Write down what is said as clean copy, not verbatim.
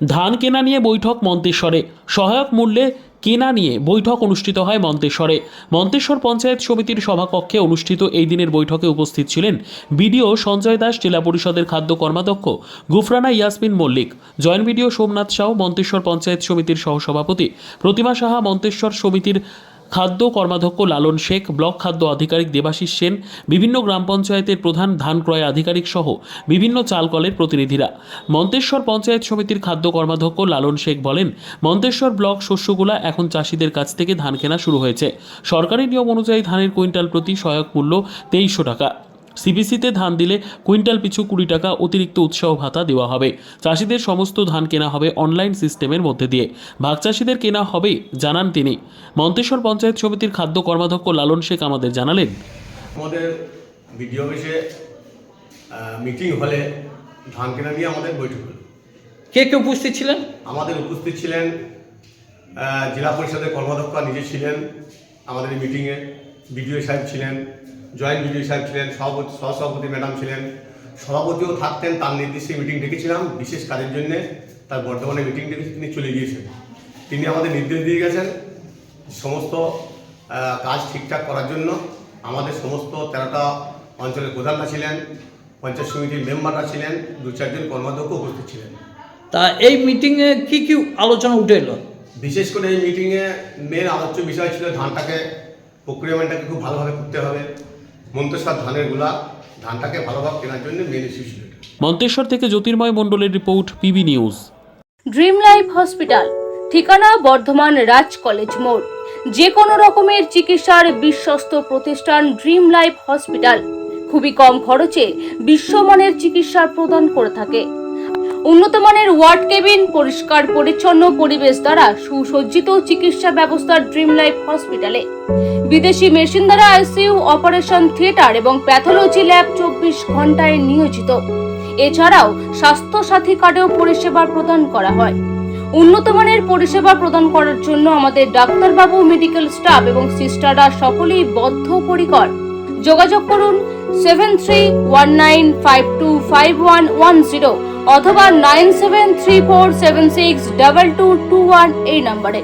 ধান কেনা নিয়ে বৈঠক মন্তেশ্বরে। সহায়ক মূল্যে কেনা নিয়ে বৈঠক অনুষ্ঠিত হয় মন্তেশ্বরে। মন্তেশ্বর পঞ্চায়েত সমিতির সভাকক্ষে অনুষ্ঠিত এই দিনের বৈঠকে উপস্থিত ছিলেন বিডিও সঞ্জয় দাস, জেলা পরিষদের খাদ্য কর্মাধ্যক্ষ গুফরানা ইয়াসমিন মল্লিক, জয়েন্ট বিডিও সোমনাথ সাউ, মন্তেশ্বর পঞ্চায়েত সমিতির সহসভাপতি প্রতিমা সাহা, মন্তেশ্বর সমিতির খাদ্য কর্মাধ্যক্ষ লালন শেখ, ব্লক খাদ্য আধিকারিক দেবাশিস সেন, বিভিন্ন গ্রাম পঞ্চায়েতের প্রধান, ধান ক্রয় আধিকারিক সহ বিভিন্ন চালকলের প্রতিনিধিরা। মন্তেশ্বর পঞ্চায়েত সমিতির খাদ্য কর্মাধ্যক্ষ লালন শেখ বলেন, মন্তেশ্বর ব্লক শস্যগুলা এখন চাষিদের কাছ থেকে ধান কেনা শুরু হয়েছে। সরকারি নিয়ম অনুযায়ী ধানের কুইন্টাল প্রতি সহায়ক মূল্য 2300 টাকা। সিবিসিতে ধান দিলে কুইন্টাল পিছু 20 টাকা অতিরিক্ত উৎসাহ ভাতা দেওয়া হবে। চাষিদের সমস্ত ধান কেনা হবে অনলাইন সিস্টেমের মধ্যে দিয়ে। ভাগ চাষিদের কেনা হবে জানান তিনি। মন্তেশ্বর পঞ্চায়েত সমিতির খাদ্য কর্মাধ্যক্ষ লালন শেখ আমাদের জানালেন, আমাদের বিডিও অফিসে মিটিং হলে ধান কেনা নিয়ে আমাদের বৈঠক হলো। কে কে উপস্থিত ছিলেন? আমাদের উপস্থিত ছিলেন জেলা পরিষদের কর্মাধ্যক্ষ নিজে ছিলেন আমাদের এই মিটিংয়ে, বিডিও সাহেব ছিলেন, জয়েন্ট বিডিও সাহেব ছিলেন, সহসভাপতি ম্যাডাম ছিলেন, সভাপতিও থাকতেন। তার নির্দিষ্টে মিটিং ডেকেছিলাম বিশেষ কাজের জন্যে। তার বর্তমানে মিটিং ডেকে তিনি চলে গিয়েছেন। তিনি আমাদের নির্দেশ দিয়ে গেছেন সমস্ত কাজ ঠিকঠাক করার জন্য। আমাদের সমস্ত 13টা অঞ্চলের প্রধানরা ছিলেন, পঞ্চায়েত সমিতির মেম্বাররা ছিলেন, 2-4 জন কর্মাধ্যক্ষ উপস্থিত ছিলেন। তা এই মিটিংয়ে কি কি আলোচনা উঠে এলো? বিশেষ করে এই মিটিংয়ে মেন আলোচ্য বিষয় ছিল ধানটাকে, প্রক্রিয়ামেন্টটাকে খুব ভালোভাবে করতে হবে। মন্তেশ্বর ধানটাকে ভালোভাবে কেনার জন্য মেন ইস্যু ছিল। মন্তেশ্বর থেকে জ্যোতির্ময় মণ্ডলের report, PB news. Dream life hospital, ঠিকানা বর্ধমান রাজ কলেজ মোড়। যে কোনো রকমের চিকিৎসার বিশ্বস্ত প্রতিষ্ঠান ড্রিম লাইফ হসপিটাল খুবই কম খরচে বিশ্বমানের চিকিৎসা প্রদান করে থাকে। উন্নত মানের ওয়ার্ড কেবিন, পরিষ্কার পরিচ্ছন্ন পরিবেশ দ্বারা সুসজ্জিত চিকিৎসা ব্যবস্থা ড্রিম লাইফ হসপিটালে। বিদেশি মেশিন দ্বারা আইসিইউ, অপারেশন থিয়েটার এবং প্যাথোলজি ল্যাব 24 ঘন্টায় নিয়োজিত। এছাড়াও স্বাস্থ্য সাথী কার্ডেও পরিষেবা প্রদান করা হয়। উন্নত মানের পরিষেবা প্রদান করার জন্য আমাদের ডাক্তারবাবু, মেডিকেল স্টাফ এবং সিস্টাররা সকলেই বদ্ধপরিকর। যোগাযোগ করুন 7319525110 অথবা 9734762221 এই নম্বরে।